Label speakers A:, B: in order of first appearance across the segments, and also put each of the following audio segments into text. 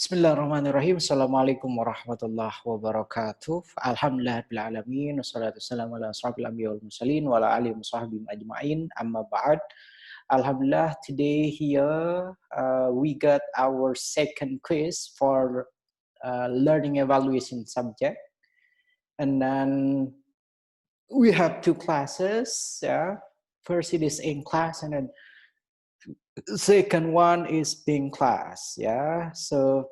A: Bismillahirrahmanirrahim. Assalamualaikum warahmatullahi wabarakatuh. Alhamdulillahirrahmanirrahim. Wassalatu wassalamu ala asrafil anbiya wal mursalin wa ala alihi wa sahbihi ajma'in. Amma ba'd. Alhamdulillah, today here we got our second quiz for learning evaluation subject. And then we have two classes. Yeah. First it is in class, and then second one is being class. Yeah. So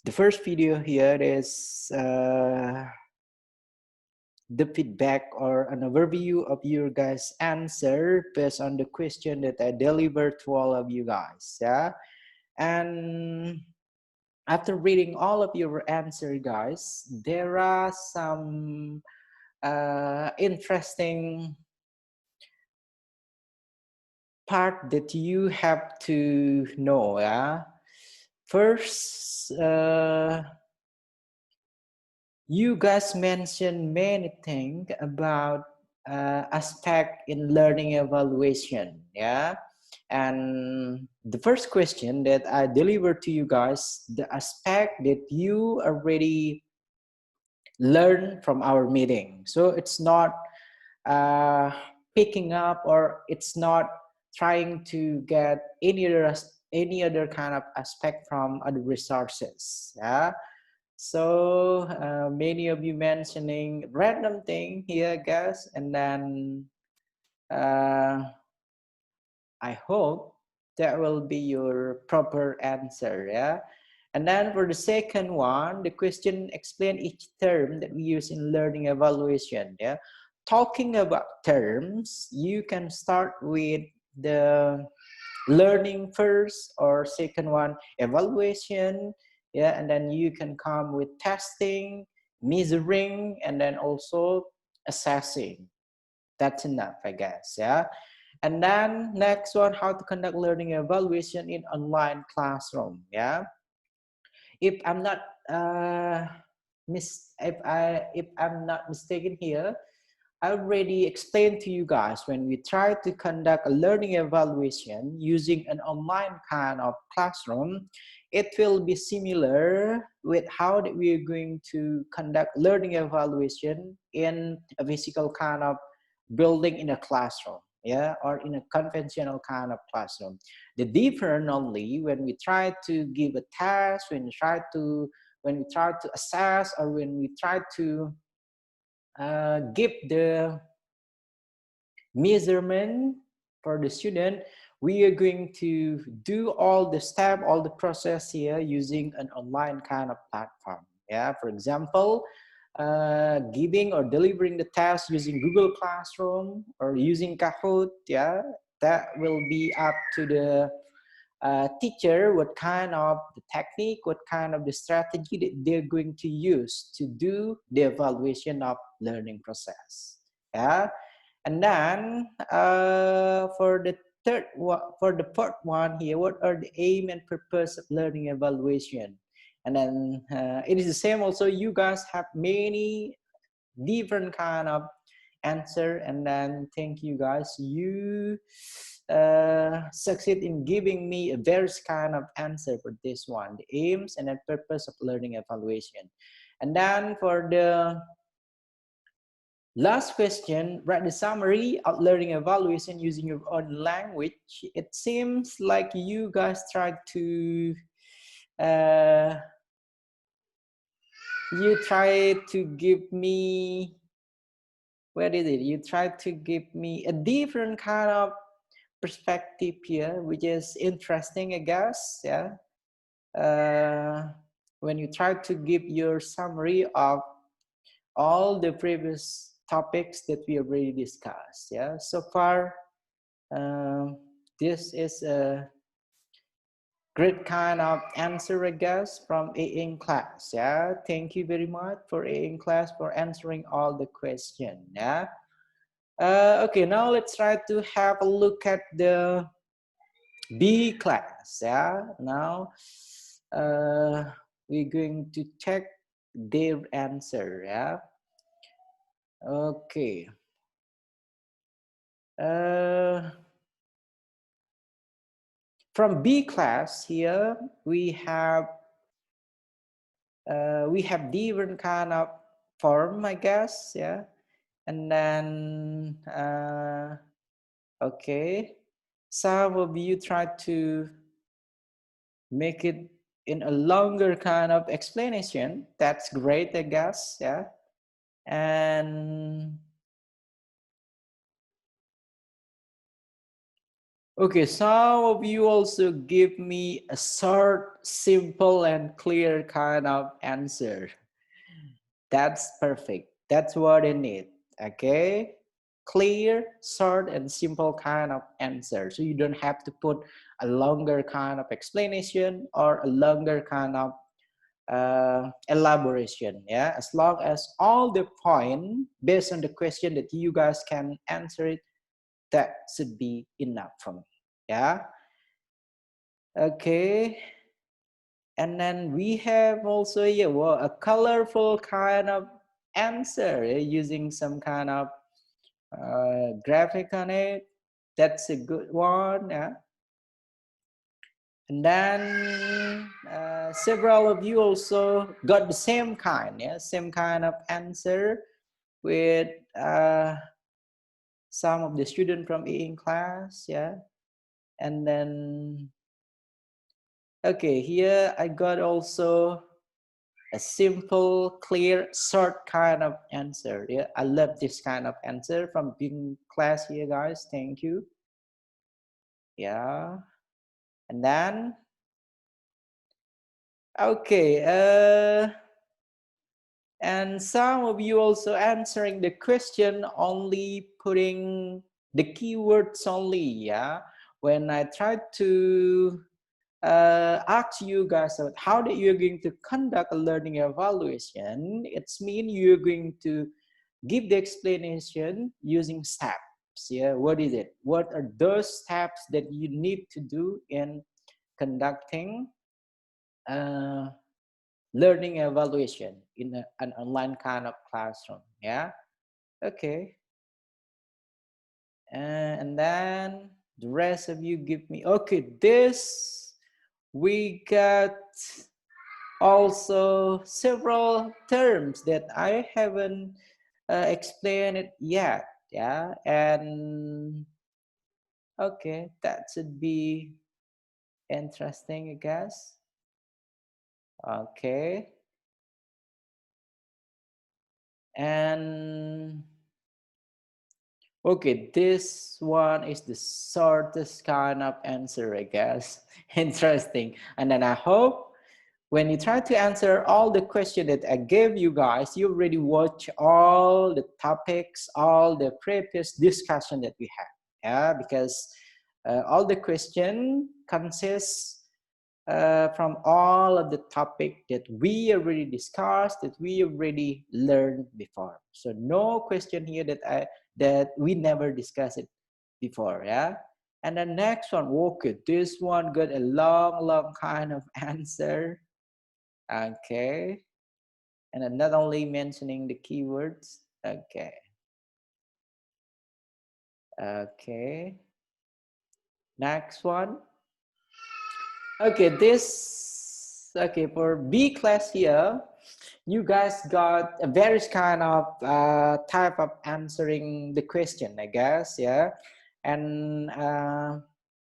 A: the first video here is the feedback or an overview of your guys' answer based on the question that I delivered to all of you guys. Yeah. And after reading all of your answer, guys, there are some interesting part that you have to know. Yeah. First, you guys mentioned many things about aspect in learning evaluation. Yeah. And the first question that I delivered to you guys, the aspect that you already learned from our meeting. So it's not picking up, or it's not trying to get any other kind of aspect from other resources. Yeah. So many of you mentioning random thing here, guys, and then I hope that will be your proper answer. Yeah. And then for the second one, the question explain each term that we use in learning evaluation. Yeah. Talking about terms, you can start with the learning first, or second one evaluation. Yeah. And then you can come with testing, measuring, and then also assessing. That's enough, I guess. Yeah. And then next one, how to conduct learning evaluation in online classroom. Yeah. If I'm not if I'm not mistaken here, I already explained to you guys when we try to conduct a learning evaluation using an online kind of classroom, it will be similar with how that we are going to conduct learning evaluation in a physical kind of building in a classroom. Yeah, or in a conventional kind of classroom. The difference only when we try to give a task, when we try to assess, or when we try to give the measurement for the student, we are going to do all the step, all the process here using an online kind of platform. Yeah, for example, giving or delivering the task using Google Classroom or using Kahoot. Yeah, that will be up to the teacher, what kind of the technique, what kind of the strategy that they're going to use to do the evaluation of learning process. Yeah. And then for the fourth one here, what are the aim and purpose of learning evaluation? And then it is the same also. You guys have many different kind of answer, and then thank you guys. You succeed in giving me a various kind of answer for this one, the aims and the purpose of learning evaluation. And then for the last question, write the summary of learning evaluation using your own language. It seems like you guys tried to give me, where is it? You tried to give me a different kind of perspective here, which is interesting, I guess. Yeah. When you try to give your summary of all the previous topics that we already discussed. Yeah. So far, this is a great kind of answer, I guess, from A in class. Yeah. Thank you very much for A in class for answering all the questions. Yeah. Okay, now let's try to have a look at the B class. Yeah, now we're going to check their answer. Yeah, okay. From B class here, we have we have different kind of form, I guess. Yeah. And then okay, some of you try to make it in a longer kind of explanation. That's great, I guess. Yeah. And okay, some of you also give me a short, simple, and clear kind of answer. That's perfect. That's what I need. Okay. Clear, short, and simple kind of answer. So you don't have to put a longer kind of explanation or a longer kind of elaboration. Yeah. As long as all the point based on the question that you guys can answer it, that should be enough for me. Yeah. Okay. And then we have also, yeah, well, a colorful kind of answer, using some kind of graphic on it. That's a good one. Yeah. And then several of you also got the same kind, yeah, same kind of answer with some of the students from in class. Yeah. And then okay, here I got also a simple, clear, short kind of answer. Yeah, I love this kind of answer from being class here, guys. Thank you. Yeah, and then okay, and some of you also answering the question only putting the keywords only. Yeah, when I tried to ask you guys about how that you're going to conduct a learning evaluation, it's mean you're going to give the explanation using steps. Yeah, what is it? What are those steps that you need to do in conducting learning evaluation in an online kind of classroom? Yeah. Okay. And then the rest of you give me okay. This we got also several terms that I haven't explained it yet. Yeah, and okay, that should be interesting, I guess. Okay, and okay, this one is the shortest kind of answer, I guess. Interesting, and then I hope when you try to answer all the questions that I gave you guys, you already watch all the topics, all the previous discussion that we had. Yeah, because all the question consists from all of the topic that we already discussed, that we already learned before. So no question here that we never discussed it before. Yeah. And the next one, okay, this one got a long kind of answer. Okay. And I'm not only mentioning the keywords. Okay. Okay. Next one. Okay, okay, for B class here, you guys got a various kind of type of answering the question, I guess, yeah. And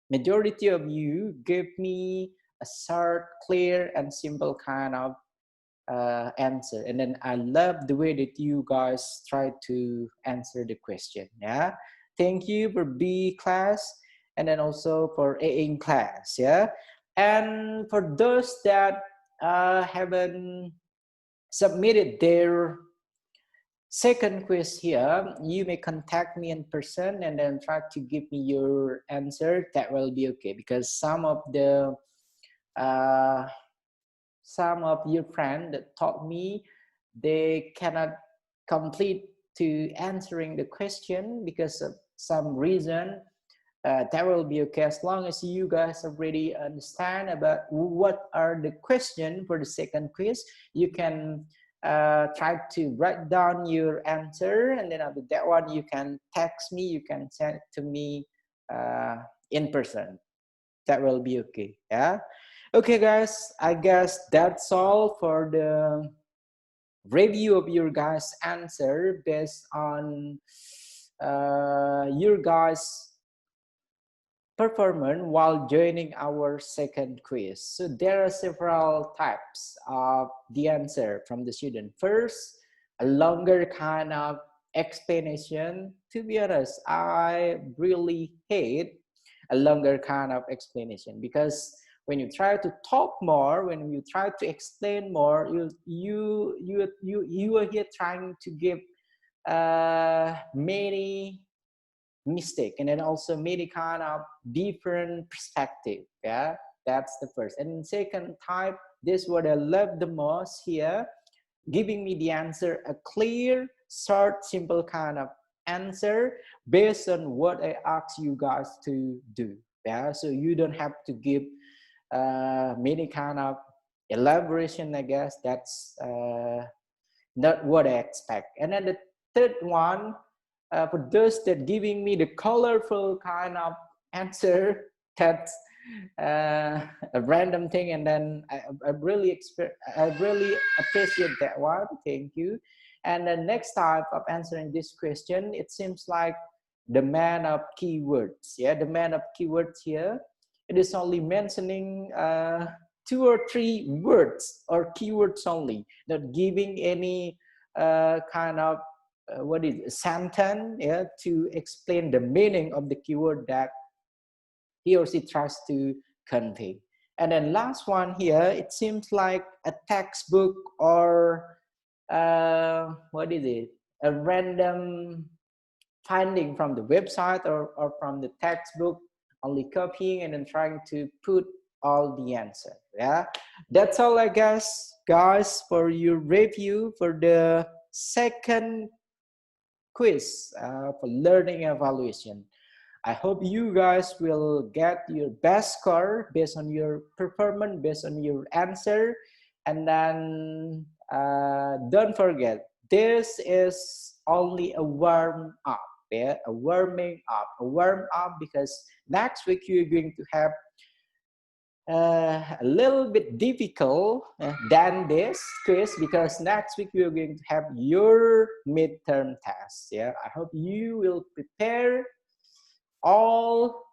A: majority of you gave me a short, clear, and simple kind of answer. And then I love the way that you guys try to answer the question. Yeah. Thank you for B class and then also for A in class. Yeah. And for those that haven't submitted their second quiz here, you may contact me in person and then try to give me your answer. That will be okay because uh, some of your friends that taught me they cannot complete to answering the question because of some reason. That will be okay as long as you guys already understand about what are the question for the second quiz. You can try to write down your answer, and then after that one you can text me, you can send it to me in person. That will be okay. Yeah. Okay, guys, I guess that's all for the review of your guys' answer based on your guys' performance while joining our second quiz. So there are several types of the answer from the student. First, a longer kind of explanation. To be honest, I really hate a longer kind of explanation, because when you try to talk more, when you try to explain more, you are here trying to give many mistake, and then also many kind of different perspective. Yeah, that's the first. And second type, this what I love the most here, giving me the answer, a clear, short, simple kind of answer based on what I ask you guys to do. Yeah, so you don't have to give many kind of elaboration. I guess that's not what I expect. And then the third one, for those that giving me the colorful kind of answer, that's a random thing, and then I really appreciate that one. Thank you. And the next type of answering this question, it seems like the man of keywords. Yeah, the man of keywords here. It is only mentioning two or three words or keywords only, not giving any kind of what is it, sentence, yeah, to explain the meaning of the keyword that he or she tries to convey. And then last one here, it seems like a textbook or what is it, a random finding from the website or from the textbook, only copying and then trying to put all the answer. Yeah, that's all I guess, guys, for your review for the second quiz for learning evaluation. I hope you guys will get your best score based on your performance, based on your answer. And then don't forget, this is only a warm up, yeah? A warm up, because next week you're going to have a little bit difficult than this quiz, because next week we're going to have your midterm test. Yeah, I hope you will prepare all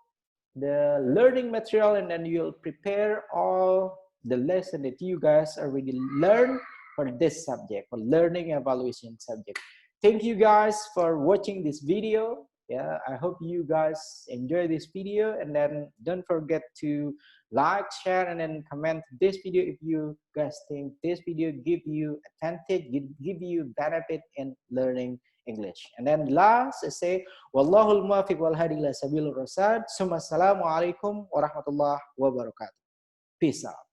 A: the learning material, and then you'll prepare all the lesson that you guys already learned for this subject, for learning evaluation subject. Thank you guys for watching this video. Yeah, I hope you guys enjoy this video, and then don't forget to like, share, and then comment this video if you guys think this video give you advantage, give you benefit in learning English. And then last, I say, Wallahul muwaffiq wal hadi ila sabilur rasyad. Assalamualaikum warahmatullahi wabarakatuh. Peace out.